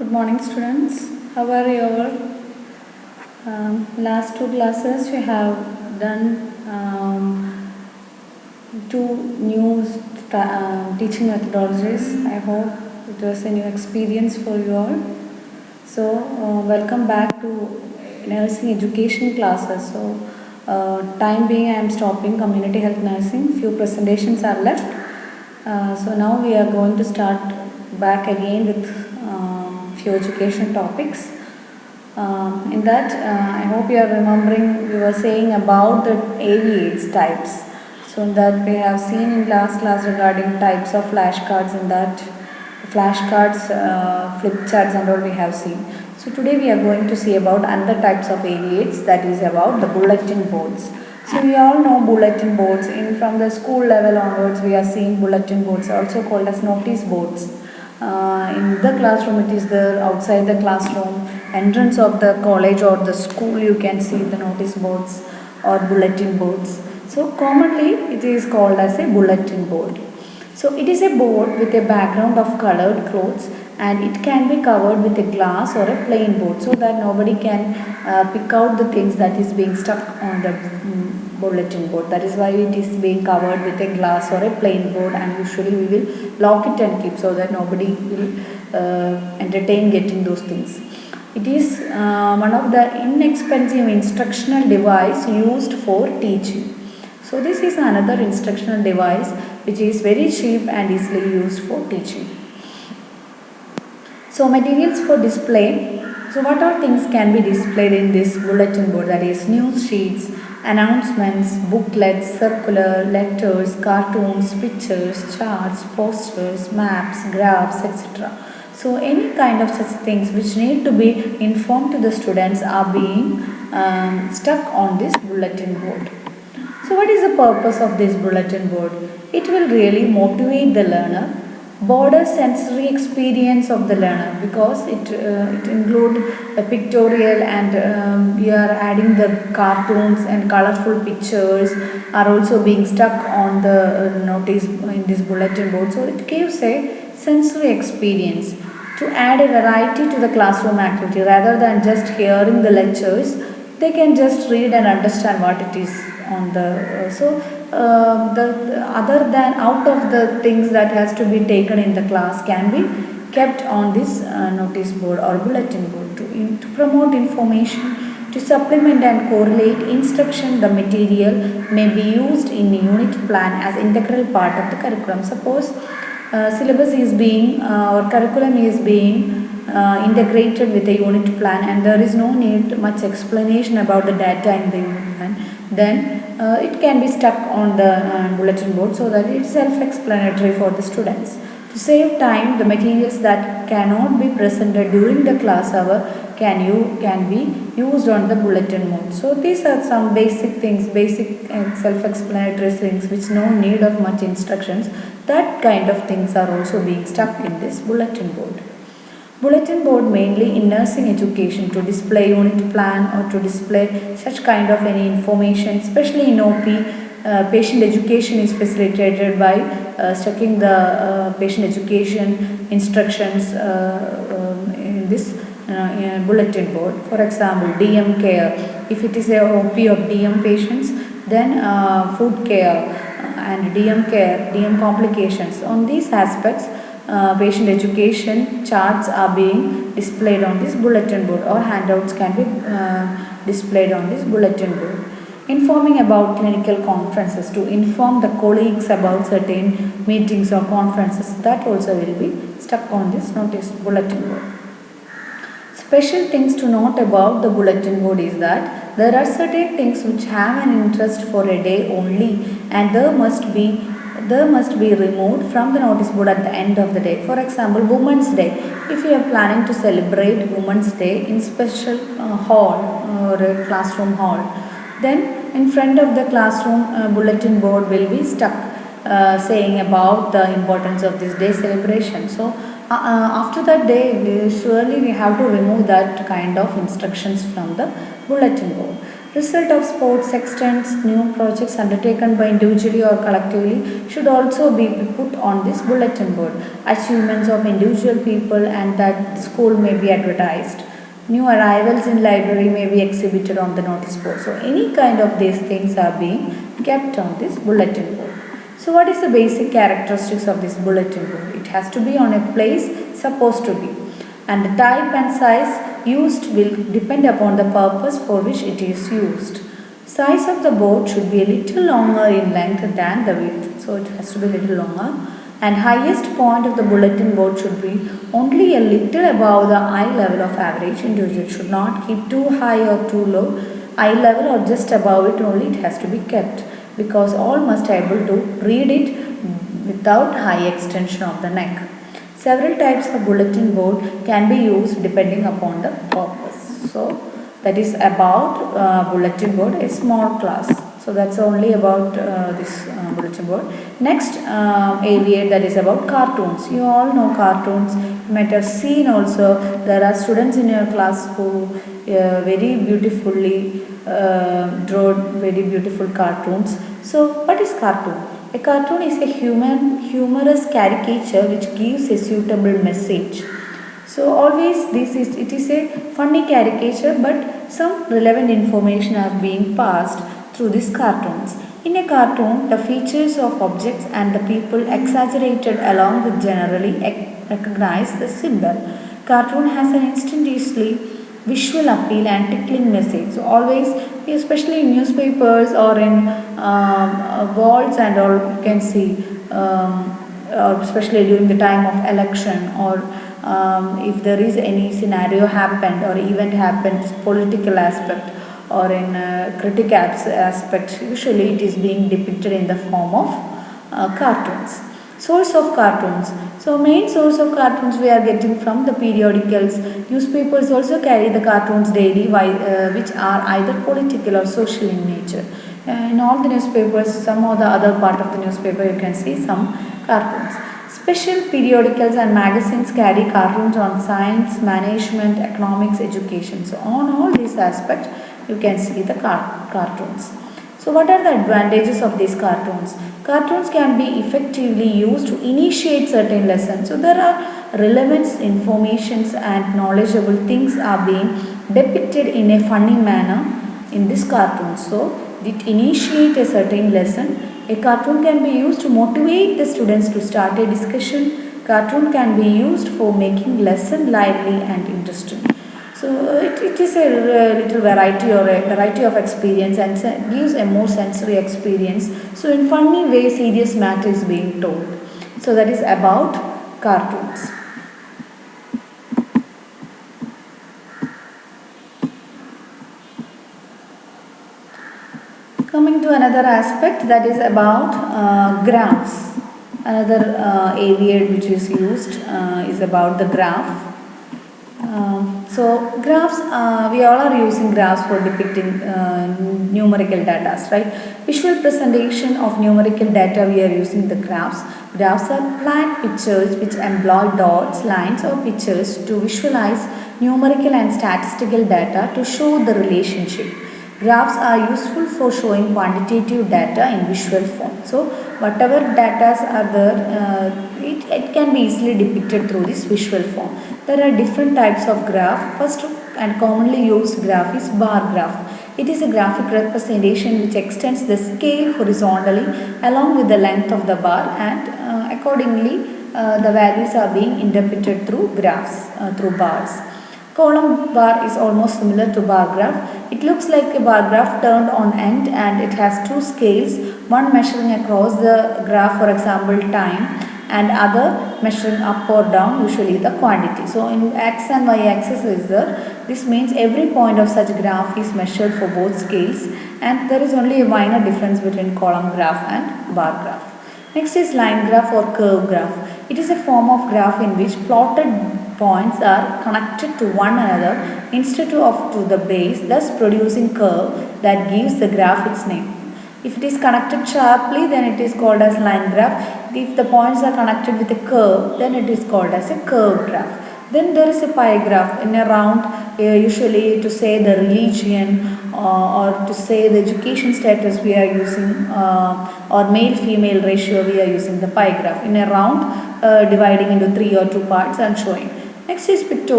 Good morning, students. How are you all? Last two classes we have done two new teaching methodologies. I hope it was a new experience for you all. So, welcome back to nursing education classes. So, time being, I am stopping community health nursing. Few presentations are left. So now we are going to start back again with few education topics. In that, I hope you are remembering we were saying about the AV/AIDS types. So in that we have seen in last class regarding types of flashcards. In that flashcards, flip charts and all we have seen. So today we are going to see about another types of AV/AIDS, that is about the bulletin boards. So we all know bulletin boards. From the school level onwards, we are seeing bulletin boards, also called as notice boards. In the classroom, it is there. Outside the classroom, entrance of the college or the school, you can see the notice boards or bulletin boards. So commonly, it is called as a bulletin board. So it is a board with a background of colored clothes, and it can be covered with a glass or a plain board so that nobody can pick out the things that is being stuck on the bulletin board. That is why it is being covered with a glass or a plain board, and usually we will lock it and keep so that nobody will entertain getting those things. It is one of the inexpensive instructional device used for teaching. So this is another instructional device which is very cheap and easily used for teaching. So materials for display. So what all things can be displayed in this bulletin board? That is news sheets, announcements, booklets, circular, letters, cartoons, pictures, charts, posters, maps, graphs, etc. So any kind of such things which need to be informed to the students are being stuck on this bulletin board. So what is the purpose of this bulletin board? It will really motivate the learner, broaden sensory experience of the learner, because it include a pictorial, and we are adding the cartoons and colorful pictures are also being stuck on the notice in this bulletin board. So it gives a sensory experience to add a variety to the classroom activity. Rather than just hearing the lectures, they can just read and understand what it is on the the other than out of the things that has to be taken in the class can be kept on this notice board or bulletin board to promote information, to supplement and correlate instruction. The material may be used in unit plan as integral part of the curriculum. Suppose syllabus is being or curriculum is being integrated with a unit plan, and there is no need much explanation about the data in the unit plan, then it can be stuck on the bulletin board so that it is self-explanatory for the students. To save time, the materials that cannot be presented during the class hour can be used on the bulletin board. So these are some basic things, basic and self-explanatory things which no need of much instructions. That kind of things are also being stuck in this bulletin board. Bulletin board mainly in nursing education to display unit plan or to display such kind of any information, especially in OP. Patient education is facilitated by sticking the patient education instructions in this bulletin board. For example, DM care. If it is a OP of DM patients, then food care and DM care, DM complications. On these aspects, patient education charts are being displayed on this bulletin board, or handouts can be displayed on this bulletin board. Informing about clinical conferences, to inform the colleagues about certain meetings or conferences, that also will be stuck on this notice bulletin board. Special things to note about the bulletin board is that there are certain things which have an interest for a day only, and there must be removed from the notice board at the end of the day. For example, Women's Day. If you are planning to celebrate Women's Day in special hall or a classroom hall, then in front of the classroom bulletin board will be stuck saying about the importance of this day celebration. So after that day, surely we have to remove that kind of instructions from the bulletin board. Result of sports extents, new projects undertaken by individually or collectively should also be put on this bulletin board. Achievements of individual people and that school may be advertised. New arrivals in library may be exhibited on the notice board. So any kind of these things are being kept on this bulletin board. So what is the basic characteristics of this bulletin board? It has to be on a place supposed to be, and the type and size used will depend upon the purpose for which it is used. Size of the board should be a little longer in length than the width, so it has to be a little longer. And highest point of the bulletin board should be only a little above the eye level of average individual. It should not keep too high or too low. Eye level or just above it only it has to be kept, because all must be able to read it without high extension of the neck. Several types of bulletin board can be used depending upon the purpose. So that is about bulletin board, a small class. So that's only about this bulletin board. Next area, that is about cartoons. You all know cartoons. You might have seen also there are students in your class who very beautifully draw very beautiful cartoons. So what is cartoon? A cartoon is a humorous caricature which gives a suitable message. So always it is a funny caricature, but some relevant information are being passed through these cartoons. In a cartoon, the features of objects and the people exaggerated along with generally recognize the symbol. Cartoon has an instantaneously visual appeal and tickling message. So always, especially in newspapers or in walls and all, you can see, especially during the time of election, or if there is any scenario happened or event happened, political aspect or in critic aspect, usually it is being depicted in the form of cartoons. Source of cartoons. So main source of cartoons we are getting from the periodicals. Newspapers also carry the cartoons daily, which are either political or social in nature. In all the newspapers, some or the other part of the newspaper, you can see some cartoons. Special periodicals and magazines carry cartoons on science, management, economics, education. So on all these aspects, you can see the cartoons. So what are the advantages of these cartoons? Cartoons can be effectively used to initiate certain lessons. So there are relevant informations and knowledgeable things are being depicted in a funny manner in this cartoon. So it initiate a certain lesson. A cartoon can be used to motivate the students to start a discussion. Cartoon can be used for making lesson lively and interesting. So it is a little variety or a variety of experience and gives a more sensory experience. So in funny way, serious matter is being told. So that is about cartoons. Coming to another aspect, that is about graphs. Another area which is used is about the graph. So graphs, we all are using graphs for depicting numerical data, right? Visual presentation of numerical data, we are using the graphs. Graphs are planned pictures which employ dots, lines or pictures to visualize numerical and statistical data to show the relationship. Graphs are useful for showing quantitative data in visual form. So whatever data are there, it can be easily depicted through this visual form. There are different types of graph. First and commonly used graph is bar graph. It is a graphic representation which extends the scale horizontally along with the length of the bar, and accordingly the values are being interpreted through graphs, through bars. Column bar is almost similar to bar graph. It looks like a bar graph turned on end, and it has two scales, one measuring across the graph, for example time, and other measuring up or down, usually the quantity. So in x and y axis is there. This means every point of such graph is measured for both scales, and there is only a minor difference between column graph and bar graph. Next is line graph or curve graph. It is a form of graph in which plotted points are connected to one another instead of to the base, thus producing curve that gives the graph its name. If it is connected sharply, then it is called as line graph. If the points are connected with a curve, then it is called as a curve graph. Then there is a pie graph in a round, usually to say the religion or to say the education status, we are using or male female ratio, we are using the pie graph in a round, dividing into 3 or 2 parts and showing. Next is pictorial.